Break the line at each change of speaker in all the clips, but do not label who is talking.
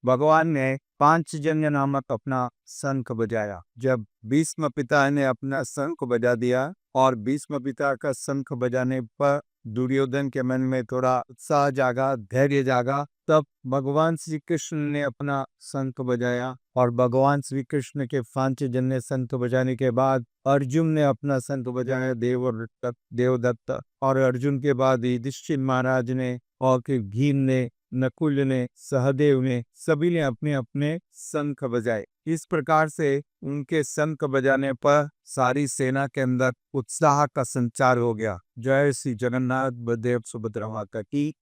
भगवान ने पांचजन्य नामक अपना शंख बजाया। जब भीष्म पिता ने अपना शंख बजा दिया और भीष्म पिता का शंख बजाने पर दुर्योधन के मन में थोड़ा उत्साह जागा, धैर्य जागा, तब भगवान श्री कृष्ण ने अपना शंख बजाया और भगवान श्री कृष्ण के पांचजन्य शंख बजाने के बाद अर्जुन ने अपना शंख बजाया, देवदत्त, और अर्जुन के बाद युधिष्ठिर महाराज ने और फिर भीम ने, नकुल ने, सहदेव ने, सभी ने अपने अपने शंख बजाए। इस प्रकार से उनके शंख बजाने पर सारी सेना के अंदर उत्साह का संचार हो गया। जय श्री जगन्नाथ बलदेव सुभद्रा माता की।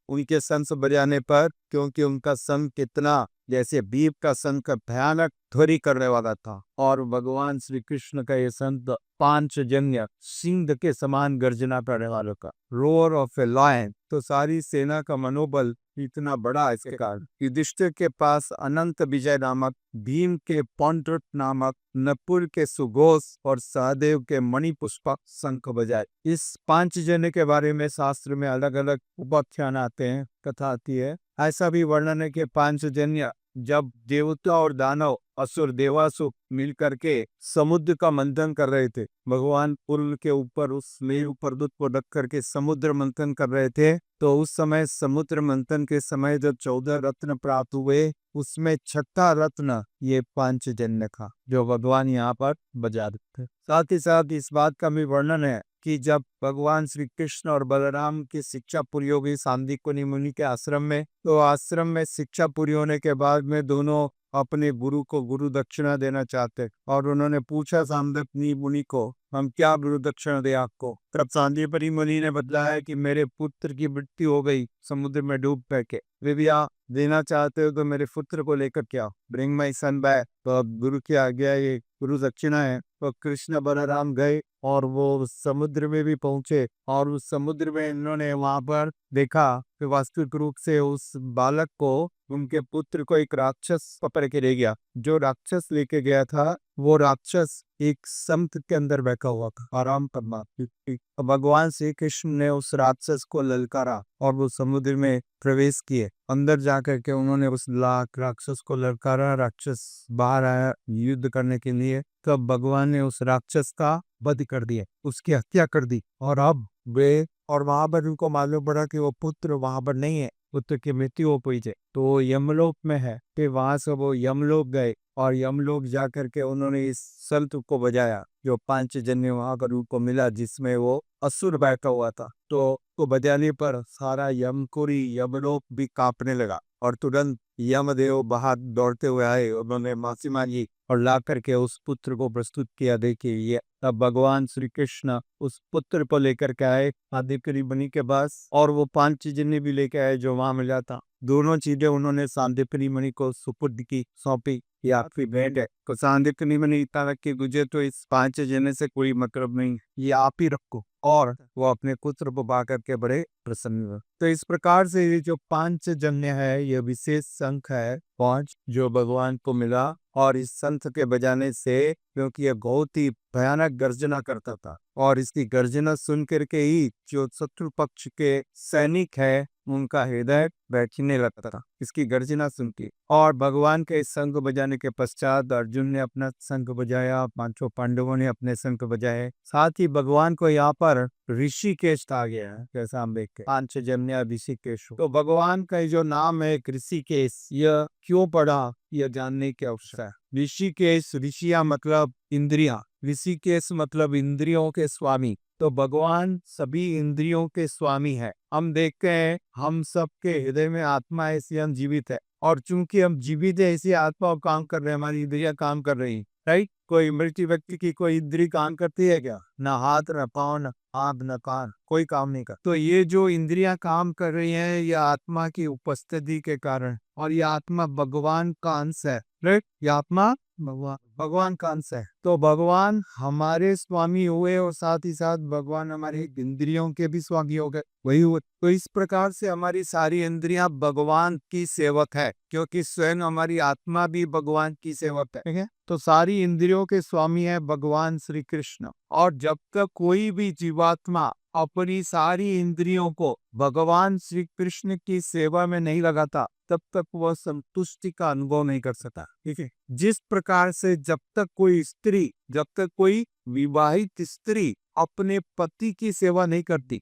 उनके शंख बजाने पर, क्योंकि उनका शंख कितना जैसे भीम का शंख भयानक ध्वनि करने वाला था और भगवान श्री कृष्ण का ये शंख पांचजन्य सिंह के समान गर्जना करने वालों का, रोअर ऑफ ए लायन, तो सारी सेना का मनोबल इतना बड़ा। इसके कारण युधिष्ठिर के पास अनंत विजय नामक, भीम के पौंड्रक नामक, नकुल के सुघोष और सहदेव के मणिपुष्पक शंख बजाए। इस पांचजन्य के बारे में शास्त्र में अलग अलग उपाख्यान आते हैं, कथा आती है। ऐसा भी वर्णन है कि पांचजन्य जब देवता और दानव, असुर, देवासुर मिल करके समुद्र का मंथन कर रहे थे, भगवान पुल के ऊपर उस मेरु पर्वत को रख करके समुद्र मंथन कर रहे थे, तो उस समय समुद्र मंथन के समय जब 14 रत्न प्राप्त हुए, उसमें छठा रत्न ये पांचजन्य था जो भगवान यहाँ पर बजा देते। साथ ही साथ इस बात का भी वर्णन है कि जब भगवान श्री कृष्ण और बलराम की शिक्षा पूरी हो गई सांदीपनि मुनि के आश्रम में, तो आश्रम में शिक्षा पूरी होने के बाद में दोनों अपने गुरु को गुरु दक्षिणा देना चाहते और उन्होंने पूछा सांदीपनि मुनि को, हम क्या गुरु दक्षिणा दे आपको? तब सांदीपनि मुनि ने बताया कि मेरे पुत्र की मृत्यु हो गई समुद्र में डूब करके, वे भी आप देना चाहते हो तो मेरे पुत्र को लेकर क्या, ब्रिंग माई सन बैक। तो अब गुरु की आज्ञा, ये गुरु दक्षिणा है। तो कृष्ण बलराम गए और वो समुद्र में भी पहुंचे और उस समुद्र में इन्होंने वहां पर देखा कि वास्तविक रूप से उस बालक को, उनके पुत्र को एक राक्षस पकड़ के ले गया। जो राक्षस लेके गया था वो राक्षस एक समुद्र के अंदर बैठा हुआ था, आराम परमात्मा। भगवान श्री कृष्ण ने उस राक्षस को ललकारा और वो समुद्र में प्रवेश किए। अंदर जाकर के उन्होंने उस राक्षस को ललकारा, राक्षस बाहर आया युद्ध करने के लिए। तब भगवान ने उस राक्षस का वध कर दिया, उसकी हत्या कर दी। और अब वे, और वहां पर उनको मालूम पड़ा कि वो पुत्र वहां पर नहीं है, पुत्र की मृत्यु हो गई थी, तो वो यमलोक में है। फिर वहां से वो यमलोक गए और यमलोक जाकर के उन्होंने इस शंख को बजाया जो पांचजन्य वहां पर उनको मिला, जिसमें वो असुर बैठा हुआ था। तो बजाने पर सारा यमपुरी, यमलोक भी कांपने लगा और तुरंत यमदेव बाहर दौड़ते हुए आए। उन्होंने माफी मांगी और ला करके उस पुत्र को प्रस्तुत किया। देखिए ये तब भगवान श्री कृष्ण उस पुत्र को लेकर के आए सांदीपनि मुनि के पास, और वो पांचजन्य भी लेके आए जो वहां मिला था। दोनों चीजें उन्होंने सांदीपनि मुनि को सुपुर्द की, सौंपी। ये आपकी भेंट है। तो सांदीपनि मुनि इतना रख के गुजरे, तो इस पांचजन्य से कोई मतलब नहीं, ये आप ही रखो। और वो अपने पुत्र को पा करके बड़े प्रसन्न हुए। तो इस प्रकार से ये जो पांचजन्य है, ये विशेष शंख है पांच, जो भगवान को मिला। और इस शंख के बजाने से, क्योंकि ये बहुत ही भयानक गर्जना करता था और इसकी गर्जना सुन करके ही जो शत्रु पक्ष के सैनिक है उनका हृदय बैठने लगता था इसकी गर्जना सुन के। और भगवान के इस शंख बजाने के पश्चात अर्जुन ने अपना शंख बजाया, पांचों पांडवों ने अपने शंख बजाए। साथ ही भगवान को यहाँ पर ऋषिकेश कहा गया है, जैसा हम देखते हैं पांचजन्य ऋषिकेश। तो भगवान का जो नाम है ऋषिकेश, यह क्यों पड़ा, यह जानने की आवश्यकता है। ऋषिकेश, ऋषिया मतलब इंद्रिया, ऋषिकेश मतलब इंद्रियों के स्वामी। तो भगवान सभी इंद्रियों के स्वामी है। हम देखते हैं हम सबके हृदय में आत्मा है, इसलिए हम जीवित है। और चूंकि हम जीवित है, इसी आत्मा काम कर रहे हैं, हमारी इंद्रियां काम कर रही है, राइट। कोई मृत व्यक्ति की कोई इंद्री काम करती है क्या? ना हाथ, ना पाँव, ना आंख, ना कान, कोई काम नहीं कर। तो ये जो इंद्रियां काम कर रही हैं, ये आत्मा की उपस्थिति के कारण, और ये आत्मा भगवान का अंश है, राइट। ये आत्मा भगवान का अंश है। तो भगवान हमारे स्वामी हुए और साथ ही साथ भगवान हमारे इंद्रियों के भी स्वामी हो गए, वही हुए। तो इस प्रकार से हमारी सारी इंद्रियां भगवान की सेवक है, क्योंकि स्वयं हमारी आत्मा भी भगवान की सेवक है, ठीक है। तो सारी इंद्रियों के स्वामी है भगवान श्री कृष्ण। और जब तक कोई भी जीवात्मा अपनी सारी इंद्रियों को भगवान श्री कृष्ण की सेवा में नहीं लगाता, तब तक वह संतुष्टि का अनुभव नहीं कर सकता। ठीक है, जिस प्रकार से जब तक कोई विवाहित स्त्री अपने पति की सेवा नहीं करती,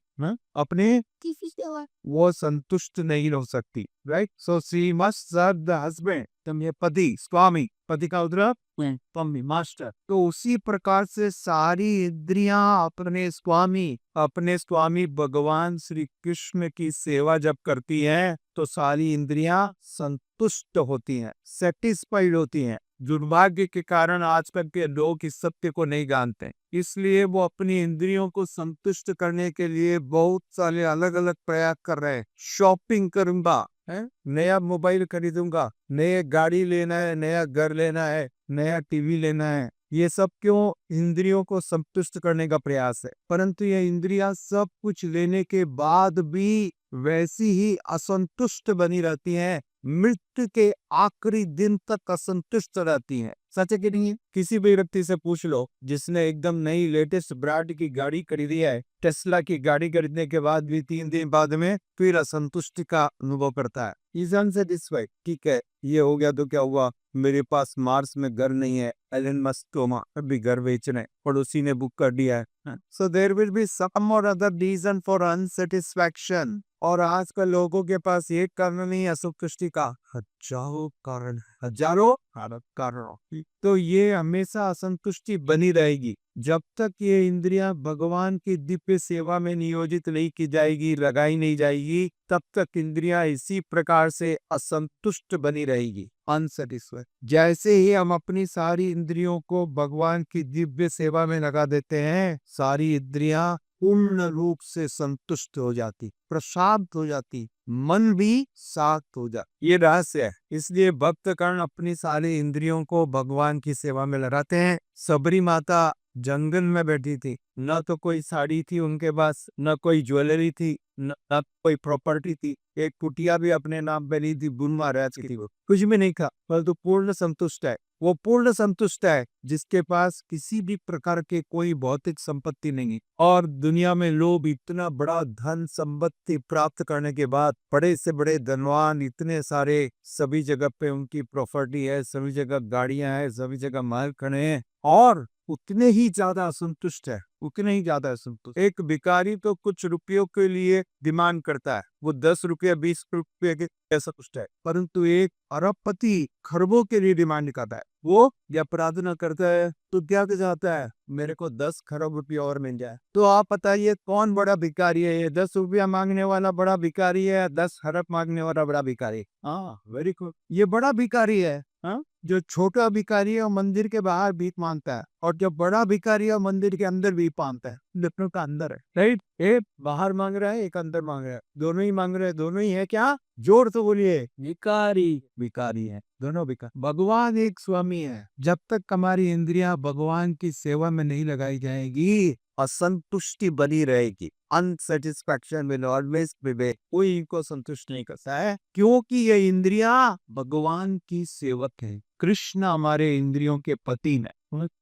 अपने किसी सेवा वो संतुष्ट नहीं हो सकती। Right, so she must serve the husband, ये पति स्वामी, पति का उद्रव स्वामी मास्टर। तो उसी प्रकार से सारी इंद्रियां अपने स्वामी भगवान श्री कृष्ण की सेवा जब करती हैं तो सारी इंद्रियां संतुष्ट होती हैं, सेटिस्फाइड होती हैं। दुर्भाग्य के कारण आजकल के लोग इस सत्य को नहीं जानते, इसलिए वो अपनी इंद्रियों को संतुष्ट करने के लिए बहुत सारे अलग अलग प्रयास कर रहे हैं। शॉपिंग करूंगा, नया मोबाइल खरीदूंगा, नया गाड़ी लेना है, नया घर लेना है, नया टीवी लेना है। ये सब क्यों? इंद्रियों को संतुष्ट करने का प्रयास है। परंतु ये इंद्रियां सब कुछ लेने के बाद भी वैसी ही असंतुष्ट बनी रहती हैं, मृत्यु के आखिरी दिन तक असंतुष्ट रहती हैं। सच है कि नहीं? किसी भी व्यक्ति से पूछ लो जिसने एकदम नई लेटेस्ट ब्रांड की गाड़ी खरीदी है, टेस्ला की गाड़ी खरीदने के बाद भी 3 दिन बाद में फिर असंतुष्टि का अनुभव करता है। Is unsatisfied. ठीक है, ये हो गया तो क्या हुआ, मेरे पास मार्स में घर नहीं है, एलन मस्क अभी घर बेच रहे, पड़ोसी ने बुक कर दिया है। So there will be some और अदर रीजन फॉर अनसेटिस्फैक्शन। और आजकल लोगों के पास एक कारण नहीं, असंतुष्टि का हजारों कारण। तो ये हमेशा असंतुष्टि बनी रहेगी जब तक ये इंद्रियां भगवान की दिव्य सेवा में नियोजित नहीं की जाएगी, लगाई नहीं जाएगी, तब तक इंद्रियां इसी प्रकार से असंतुष्ट बनी रहेगी, अनसेटिस्फाइड। जैसे ही हम अपनी सारी इंद्रियों को भगवान की दिव्य सेवा में लगा देते हैं, सारी इंद्रियां पूर्ण रूप से संतुष्ट हो जाती, प्रशांत हो जाती, मन भी शांत हो जाता। ये रहस्य है। इसलिए भक्त कर्ण अपनी सारी इंद्रियों को भगवान की सेवा में लगाते हैं। सबरी माता जंगल में बैठी थी, न तो कोई साड़ी थी उनके पास, न कोई ज्वेलरी थी, न कोई प्रॉपर्टी थी। एक कुटिया भी अपने नाम पे नहीं थी, बुन महाराज की थी, वो कुछ भी नहीं था, परंतु पूर्ण संतुष्ट है। वो पूर्ण संतुष्ट है जिसके पास किसी भी प्रकार के कोई भौतिक संपत्ति नहीं। और दुनिया में लोग इतना बड़ा धन संपत्ति प्राप्त करने के बाद, बड़े से बड़े धनवान, इतने सारे, सभी जगह पे उनकी प्रॉपर्टी है, सभी जगह गाड़ियां हैं, सभी जगह महल खड़े हैं, और उतने ही ज्यादा असंतुष्ट है, उतने ही ज्यादा असंतुष्ट। एक भिखारी तो कुछ रुपयों के लिए डिमांड करता है, वो 10 रुपये 20 रुपये के असंतुष्ट है, परंतु एक अरबपति खरबों के लिए डिमांड करता है। वो या प्रार्थना करता है तो क्या चाहता है, मेरे को 10 खरब रुपये और मिल जाए। तो आप बताइए कौन बड़ा भिखारी है, ये 10 रुपया मांगने वाला बड़ा भिखारी है, 10 खरब मांगने वाला बड़ा भिखारी? हाँ, वेरी गुड, ये बड़ा भिखारी है। हाँ, जो छोटा भिखारी है वो मंदिर के बाहर भीख मांगता है, और जो बड़ा भिखारी है मंदिर के अंदर भीख मांगता है। दोनों का अंदर है, राइट? एक बाहर मांग रहा है, एक अंदर मांग रहा है, दोनों ही मांग रहे हैं, दोनों ही है क्या? जोर से बोलिए, भिखारी है, दोनों भिखारी। भगवान एक स्वामी है। जब तक हमारी इंद्रियां भगवान की सेवा में नहीं लगाई जाएगी, असंतुष्टि बनी रहेगी। Unsatisfaction will always prevail. कोई इनको संतुष्ट नहीं करता है, क्योंकि ये इंद्रियां भगवान की सेवक है। कृष्ण हमारे इंद्रियों के पति ने,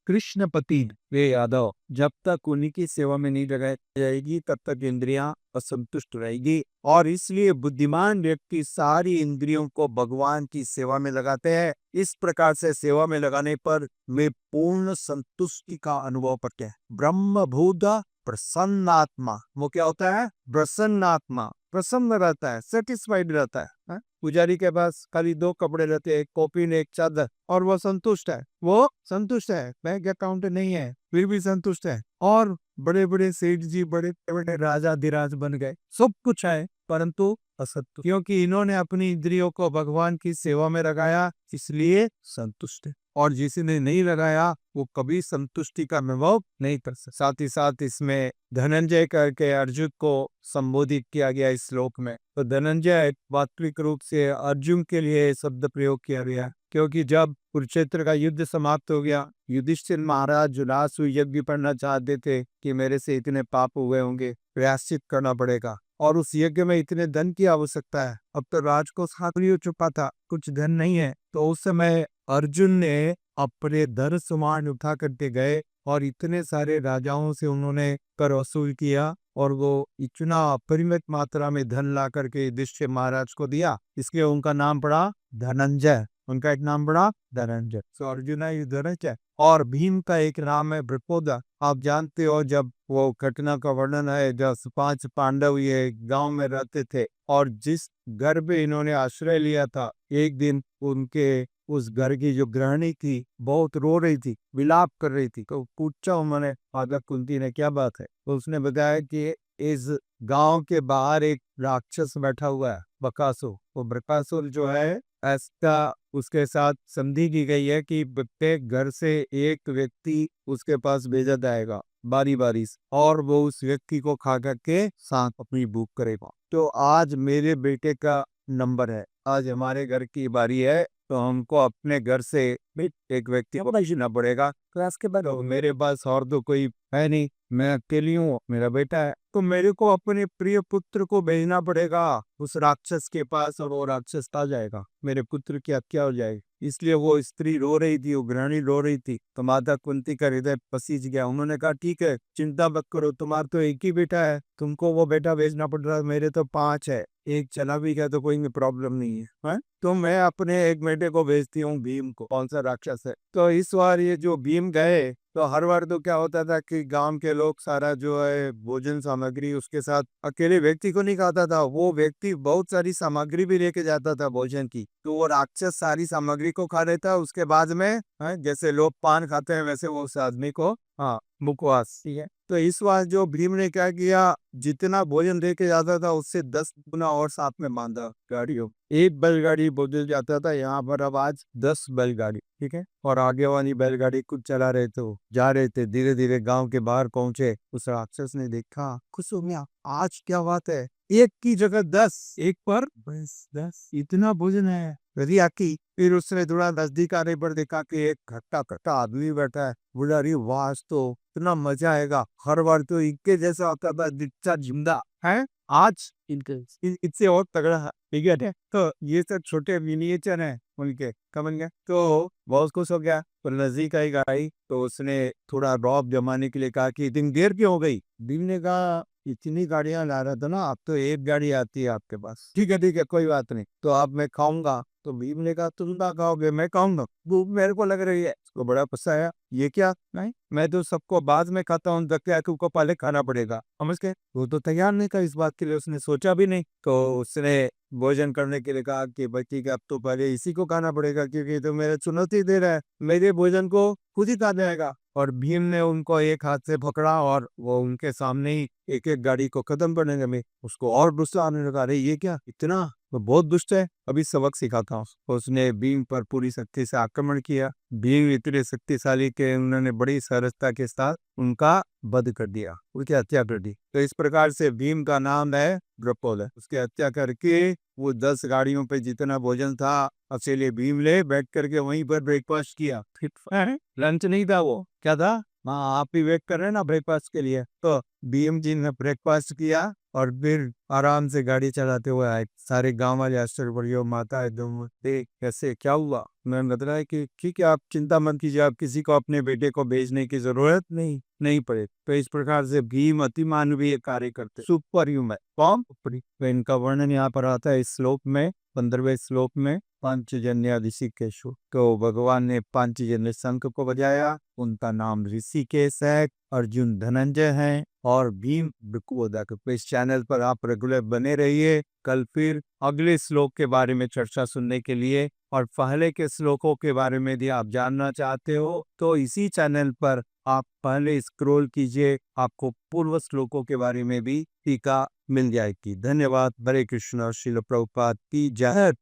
कृष्ण पति ने, वे यादव, जब तक उन्हीं की सेवा में नहीं लगाई जाएगी तब तक इंद्रियां असंतुष्ट रहेगी। और इसलिए बुद्धिमान व्यक्ति सारी इंद्रियों को भगवान की सेवा में लगाते हैं। इस प्रकार से सेवा में लगाने पर वे पूर्ण संतुष्टि का अनुभव करते हैं। ब्रह्म भूत प्रसन्न आत्मा, वो क्या होता है? प्रसन्न आत्मा, प्रसन्न रहता है, सेटिस्फाइड रहता है। पुजारी के पास खाली 2 कपड़े रहते हैं, एक कॉपी ने एक चादर, और वो संतुष्ट है, वो संतुष्ट है। बैंक अकाउंट नहीं है फिर भी संतुष्ट है। और बड़े बड़े सेठ जी, बड़े बड़े राजा धीराज बन गए, सब कुछ है, परंतु असंतुष्ट, क्योंकि इन्होंने अपनी इंद्रियों को भगवान की सेवा में लगाया, इसलिए संतुष्ट है। और जिसने नहीं लगाया वो कभी संतुष्टि का अनुभव नहीं कर सकता। साथ ही साथ इसमें धनंजय करके अर्जुन को संबोधित किया गया इस श्लोक में। तो धनंजय वास्तविक रूप से अर्जुन के लिए शब्द प्रयोग किया गया, क्योंकि जब कुरुक्षेत्र का युद्ध समाप्त हो गया, युधिष्ठिर महाराज जुलासु यज्ञ पढ़ना चाहते थे कि मेरे से इतने पाप हुए होंगे, प्रायश्चित करना पड़ेगा, और उस यज्ञ में इतने धन की आवश्यकता है। अब तो राज को खाली हो चुका था, कुछ धन नहीं है। तो उस समय अर्जुन ने अपने धन सामान उठा करके गए और इतने सारे राजाओं से उन्होंने कर वसूल किया और वो इतना अपरिमित मात्रा में धन ला करके युधिष्ठिर महाराज को दिया, इसलिए उनका नाम पड़ा धनंजय। उनका एक नाम पड़ा धनंजय। सो अर्जुन है धनंजय। और भीम का एक नाम है द्रुपद। आप जानते हो जब वो घटना का वर्णन है जब 5 पांडव ये गांव में रहते थे और जिस घर पे इन्होंने आश्रय लिया था, एक दिन उनके उस घर की जो गृहिणी थी बहुत रो रही थी, विलाप कर रही थी। तो पूछा उन्होंने माता कुंती ने क्या बात है, तो उसने बताया कि इस गांव के बाहर एक राक्षस बैठा हुआ है, बकासुर। वो बकासुर जो है ऐसा उसके साथ संधि की गई है कि प्रत्येक घर से एक व्यक्ति उसके पास भेजा जाएगा बारी बारी से, और वो उस व्यक्ति को खा करके साथ अपनी भूख करेगा। तो आज मेरे बेटे का नंबर है, आज हमारे घर की बारी है, तो हमको अपने घर से भी एक व्यक्ति को भेजना पड़ेगा। क्लास के बाद मेरे पास और तो कोई है नहीं, मैं अकेली हूँ, मेरा बेटा है, तो मेरे को अपने प्रिय पुत्र को भेजना पड़ेगा उस राक्षस के पास, और वो राक्षस आ जाएगा, मेरे पुत्र की हत्या हो जाएगी। इसलिए वो स्त्री रो रही थी, वो गृहिणी रो रही थी, तो माता कुंती का हृदय पसीज गया। उन्होंने कहा ठीक है, चिंता मत करो, तुम्हारा तो एक ही बेटा है, तुमको वो बेटा भेजना पड़ रहा है, मेरे तो 5 है, एक चला भी गया तो कोई प्रॉब्लम नहीं है? तो मैं अपने एक बेटे को भेजती हूँ भीम को, कौन सा राक्षस है। तो इस बार ये जो भीम गए, तो हर बार तो क्या होता था कि गांव के लोग सारा जो है भोजन सामग्री उसके साथ अकेले व्यक्ति को नहीं खाता था, वो व्यक्ति बहुत सारी सामग्री भी लेके जाता था भोजन की। तो वो राक्षस सारी सामग्री को खा लेता, उसके बाद में जैसे लोग पान खाते हैं वैसे वो उस आदमी को मुखवास। ठीक है, तो इस बार जो भीम ने क्या किया, जितना भोजन लेके जाता था उससे 10 गुना और साथ में बांधा गाड़ियों। एक बैलगाड़ी भोजन जाता था, यहाँ पर अब आज 10 बैलगाड़ी। ठीक है, और आगे वाली बैलगाड़ी कुछ चला रहे थे, जा रहे थे, धीरे धीरे गांव के बाहर पहुंचे। उस राक्षस ने देखा, खुश हो गया, आज क्या बात है, एक की जगह 10, एक पर बस 10, इतना भोजन है। यदि आकी फिर उसने थोड़ा नजदीक आने पर देखा कि एक घट्टा घट्टा आदमी बैठा है। बोला अरे वाह, आज तो इतना मजा आएगा, हर बार तो इनके जैसा होता था दिच्छा जिंदा है, आज इससे और तगड़ा है। ठीक है, तो ये सब छोटे मिनिएचर हैं उनके, समझ गया। तो बहुत खुश हो गया, तो नजदीक आई, तो उसने थोड़ा रौब जमाने के लिए कहा कि इतनी देर क्यों हो गई। भीम ने कहा इतनी गाड़ियां ला रहा था ना, अब तो एक गाड़ी आती है आपके पास। ठीक है कोई बात नहीं, तो अब मैं खाऊंगा। तो भीम ने कहा तुम ना खाओगे, मैं खाऊंगा, भूख मेरे को लग रही है। उसको बड़ा गुस्सा आया, ये क्या, नहीं मैं तो सबको बाद में खाता हूँ, तुमको पहले खाना पड़ेगा, समझ के। वो तो तैयार नहीं था इस बात के लिए, उसने सोचा भी नहीं। तो उसने भोजन करने के लिए कहा कि बच्ची का अब तो पहले इसी को खाना पड़ेगा, क्योंकि तो मेरा चुनौती दे रहा है, मेरे भोजन को खुद ही खा जाएगा। और भीम ने उनको एक हाथ से पकड़ा और वो उनके सामने ही एक एक गाड़ी को खत्म करने लगे। उसको और गुस्सा आने लगा, अरे ये क्या, इतना वो बहुत दुष्ट है, अभी सबक सिखाता हूँ। उसने भीम पर पूरी शक्ति से आक्रमण किया। भीम इतने शक्तिशाली के उन्होंने बड़ी सरलता के साथ उनका वध कर दिया, उसकी हत्या कर दी। तो इस प्रकार से भीम का नाम है द्रुपद। उसकी हत्या करके वो 10 गाड़ियों पे जितना भोजन था अकेले भीम ले बैठ करके वहीं पर ब्रेकफास्ट किया। लंच नहीं था, वो क्या था, हाँ आप ही वेट कर रहे हैं ना ब्रेकफास्ट के लिए। तो भीम जी ने ब्रेकफास्ट किया और फिर आराम से गाड़ी चलाते हुए आए। सारे गांव वाले आश्चर्य पड़, माता एकदम कैसे क्या हुआ। मैं बता रहा है कि ठीक है, आप चिंता मत कीजिए, आप किसी को अपने बेटे को भेजने की जरूरत नहीं पड़े। तो इस प्रकार से भीम अति मानवीय कार्य करते, सुपर ह्यूमन फॉर्म। तो इनका वर्णन यहाँ पर आता है इस श्लोक में, 15वें श्लोक में। पांचजन्य ऋषिकेशु, तो भगवान ने पांचजन्य शंख को बजाया, उनका नाम ऋषिकेश है, अर्जुन धनंजय है और भीम भृकुवोदक। तो इस चैनल पर आप रेगुलर बने रहिए। कल फिर अगले श्लोक के बारे में चर्चा सुनने के लिए, और पहले के श्लोकों के बारे में यदि आप जानना चाहते हो तो इसी चैनल पर आप पहले स्क्रॉल कीजिए, आपको पूर्व श्लोकों के बारे में भी टीका मिल जाएगी। धन्यवाद। हरे कृष्ण। श्रील प्रभुपाद की जय।